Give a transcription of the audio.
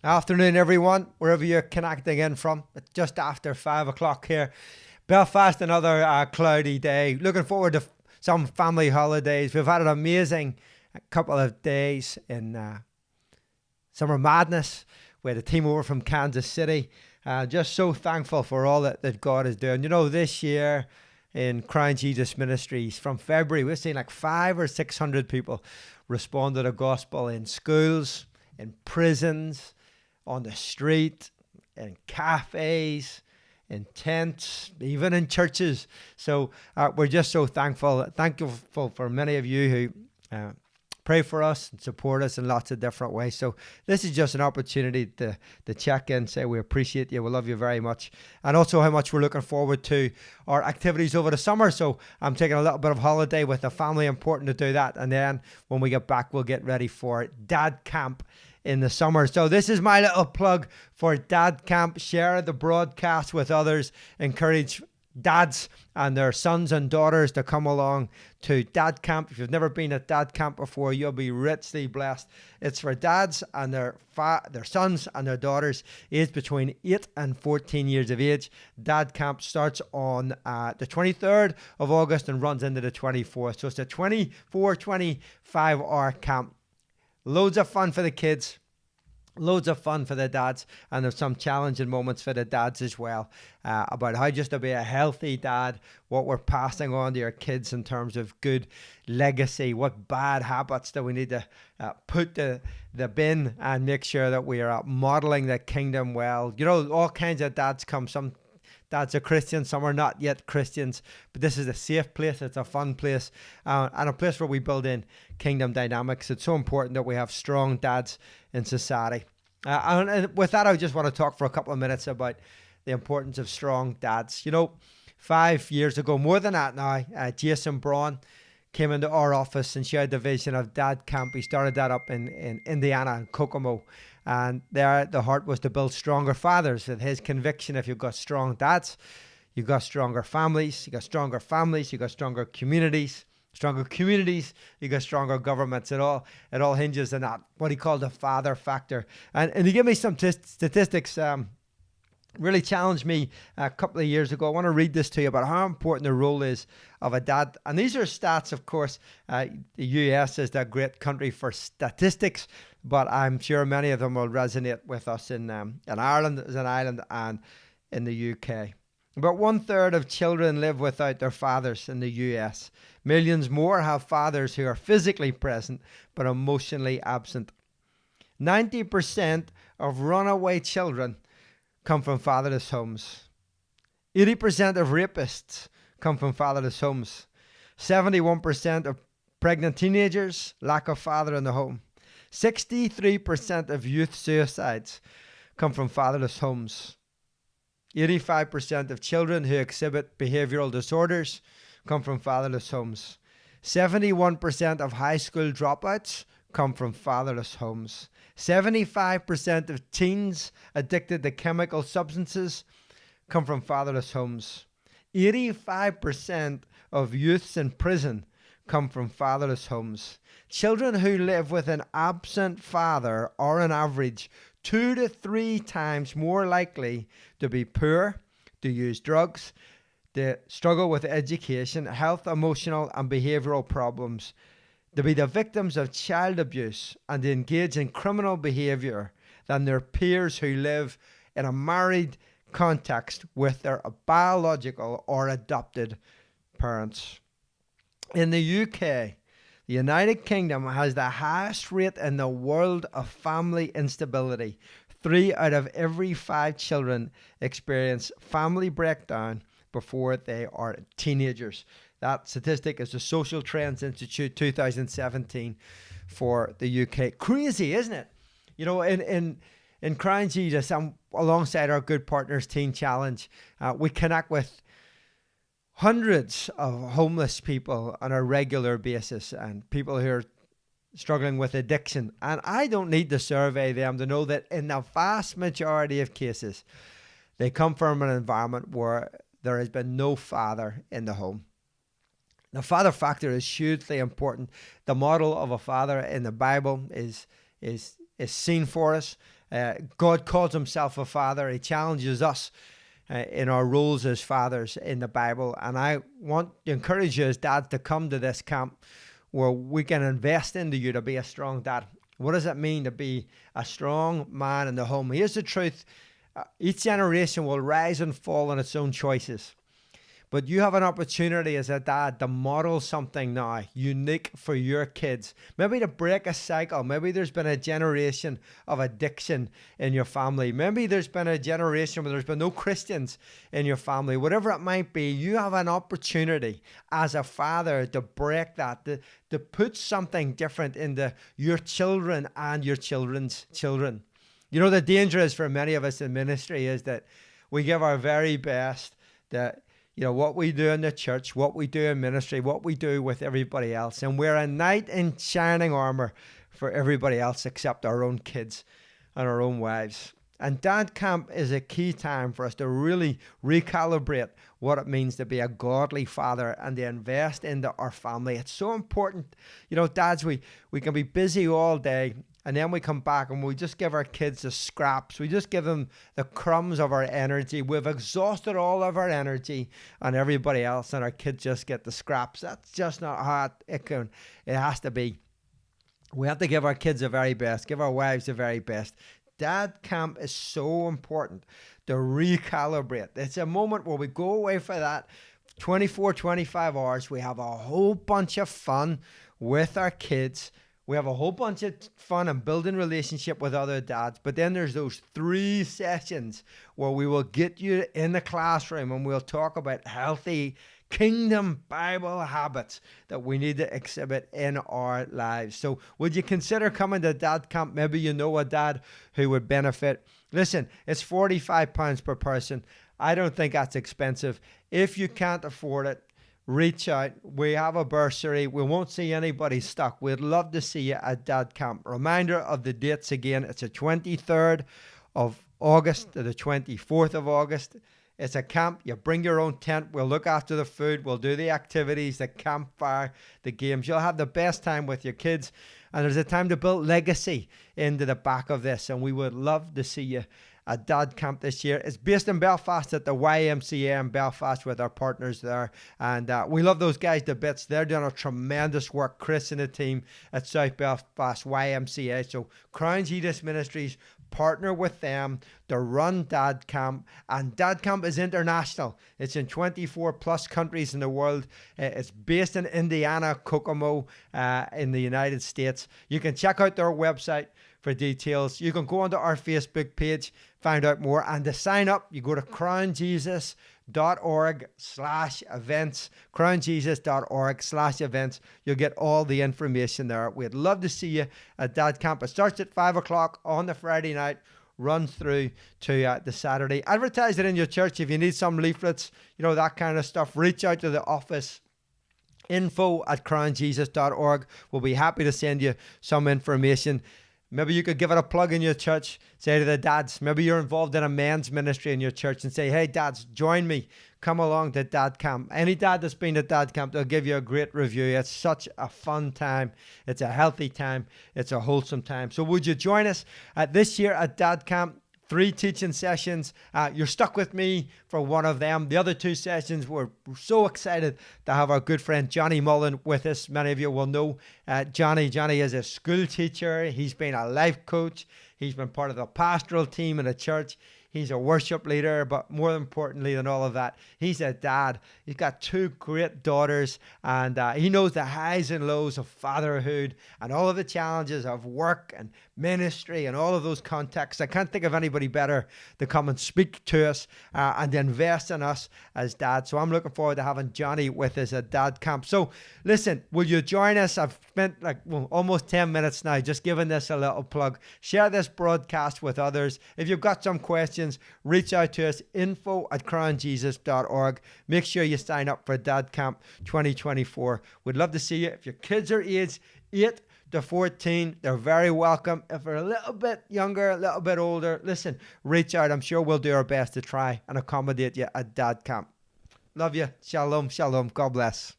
Afternoon, everyone, wherever you're connecting in from. It's just after 5 o'clock here. Belfast, another cloudy day. Looking forward to some family holidays. We've had an amazing couple of days in Summer Madness with a team over from Kansas City. Just so thankful for all that God is doing. You know, this year in Crown Jesus Ministries, from February, we've seen like 500 or 600 people respond to the gospel in schools, in prisons, on the street, in cafes, in tents, even in churches. So we're just so thankful for many of you who pray for us and support us in lots of different ways. So this is just an opportunity to check in, say we appreciate you, we love you very much, and also how much we're looking forward to our activities over the summer. So I'm taking a little bit of holiday with the family, important to do that, and then when we get back, we'll get ready for Dad Camp in the summer. So this is my little plug for Dad Camp. Share the broadcast with others. Encourage dads and their sons and daughters to come along to Dad Camp. If you've never been at Dad Camp before, you'll be richly blessed. It's for dads and their sons and their daughters aged between 8 and 14 years of age. Dad Camp starts on the 23rd of August and runs into the 24th. So it's a 25-hour camp. Loads of fun for the kids, loads of fun for the dads, and there's some challenging moments for the dads as well, about how just to be a healthy dad, what we're passing on to your kids in terms of good legacy, what bad habits that we need to put to the bin and make sure that we are modeling the kingdom well. You know, all kinds of dads come. Some dads are Christians, some are not yet Christians, but this is a safe place, it's a fun place, and a place where we build in kingdom dynamics. It's so important that we have strong dads in society. And with that, I just want to talk for a couple of minutes about the importance of strong dads. You know, 5 years ago, more than that now, Jason Braun came into our office and shared the vision of Dad Camp. He started that up in Indiana, in Kokomo. And there, the heart was to build stronger fathers. And his conviction, if you've got strong dads, you've got stronger families. You got stronger families. You got stronger communities. Stronger communities. You got stronger governments. It all hinges on that, what he called the father factor. And he gave me some statistics. Really challenged me a couple of years ago. I want to read this to you about how important the role is of a dad. And these are stats, of course. The US is that great country for statistics, but I'm sure many of them will resonate with us in Ireland as an island and in the UK. About 1/3 of children live without their fathers in the US. Millions more have fathers who are physically present but emotionally absent. 90% of runaway children come from fatherless homes. 80% of rapists come from fatherless homes. 71% of pregnant teenagers lack a father in the home. 63% of youth suicides come from fatherless homes. 85% of children who exhibit behavioral disorders come from fatherless homes. 71% of high school dropouts come from fatherless homes. 75% of teens addicted to chemical substances come from fatherless homes. 85% of youths in prison come from fatherless homes. Children who live with an absent father are on average 2 to 3 times more likely to be poor, to use drugs, to struggle with education, health, emotional and behavioral problems, to be the victims of child abuse and to engage in criminal behavior than their peers who live in a married context with their biological or adopted parents. In the UK, the United Kingdom has the highest rate in the world of family instability. 3 out of every 5 children experience family breakdown before they are teenagers. That statistic is the Social Trends Institute 2017 for the UK. Crazy, isn't it? You know, in Crown Jesus, alongside our good partners Teen Challenge, we connect with hundreds of homeless people on a regular basis and people who are struggling with addiction. And I don't need to survey them to know that in the vast majority of cases, they come from an environment where there has been no father in the home. The father factor is hugely important. The model of a father in the Bible is seen for us. God calls himself a father. He challenges us in our roles as fathers in the Bible. And I want to encourage you as dads to come to this camp where we can invest into you to be a strong dad. What does it mean to be a strong man in the home? Here's the truth. Each generation will rise and fall on its own choices. But you have an opportunity as a dad to model something now unique for your kids. Maybe to break a cycle. Maybe there's been a generation of addiction in your family. Maybe there's been a generation where there's been no Christians in your family. Whatever it might be, you have an opportunity as a father to break that, to put something different into your children and your children's children. You know, the danger is for many of us in ministry is that we give our very best, that what we do in the church, what we do in ministry, what we do with everybody else. And we're a knight in shining armor for everybody else except our own kids and our own wives. And Dad Camp is a key time for us to really recalibrate what it means to be a godly father and to invest into our family. It's so important. Dads, we can be busy all day, and then we come back and we just give our kids the scraps. We just give them the crumbs of our energy. We've exhausted all of our energy on everybody else, and our kids just get the scraps. That's just not how it has to be. We have to give our kids the very best, give our wives the very best. Dad Camp is so important to recalibrate. It's a moment where we go away for that 24, 25 hours. We have a whole bunch of fun with our kids. We have a whole bunch of fun and building relationship with other dads. But then there's those 3 sessions where we will get you in the classroom and we'll talk about healthy kingdom Bible habits that we need to exhibit in our lives. So would you consider coming to Dad Camp? Maybe you know a dad who would benefit. Listen, it's £45 per person. I don't think that's expensive. If you can't afford it, reach out. We have a bursary. We won't see anybody stuck. We'd love to see you at Dad Camp. Reminder of the dates again. It's the 23rd of August to the 24th of August. It's a camp. You bring your own tent. We'll look after the food. We'll do the activities, the campfire, the games. You'll have the best time with your kids. And there's a time to build legacy into the back of this. And we would love to see you at Dad Camp this year. It's based in Belfast at the YMCA in Belfast with our partners there. And we love those guys to bits. They're doing a tremendous work. Chris and the team at South Belfast YMCA. So Crown Jesus Ministries partner with them to run Dad Camp. And Dad Camp is international. It's in 24 plus countries in the world. It's based in Indiana, Kokomo, in the United States. You can check out their website for details. You can go onto our Facebook page, find out more. And to sign up, you go to crownjesus.org/events, crownjesus.org/events. You'll get all the information there. We'd love to see you at Dad Camp. It starts at 5 o'clock on the Friday night, runs through to the Saturday. Advertise it in your church. If you need some leaflets, that kind of stuff, reach out to the office. info@crownjesus.org. We'll be happy to send you some information. Maybe you could give it a plug in your church. Say to the dads, maybe you're involved in a men's ministry in your church, and say, hey, dads, join me. Come along to Dad Camp. Any dad that's been to Dad Camp, they'll give you a great review. It's such a fun time. It's a healthy time. It's a wholesome time. So would you join us this year at Dad Camp? 3 teaching sessions. You're stuck with me for one of them. The other 2 sessions, we're so excited to have our good friend Johnny Mullen with us. Many of you will know Johnny. Johnny is a school teacher. He's been a life coach. He's been part of the pastoral team in the church. He's a worship leader, but more importantly than all of that, he's a dad. He's got 2 great daughters, and he knows the highs and lows of fatherhood and all of the challenges of work and ministry and all of those contexts. I can't think of anybody better to come and speak to us and invest in us as dads. So I'm looking forward to having Johnny with us at Dad Camp. So listen, will you join us? I've spent almost 10 minutes now just giving this a little plug. Share this broadcast with others. If you've got some questions, reach out to us, info@crownjesus.org. Make sure you sign up for Dad Camp 2024. We'd love to see you. If your kids are aged 8 to 14, they're very welcome. If they're a little bit younger, a little bit older, listen, reach out. I'm sure we'll do our best to try and accommodate you at Dad Camp. Love you. Shalom, shalom. God bless.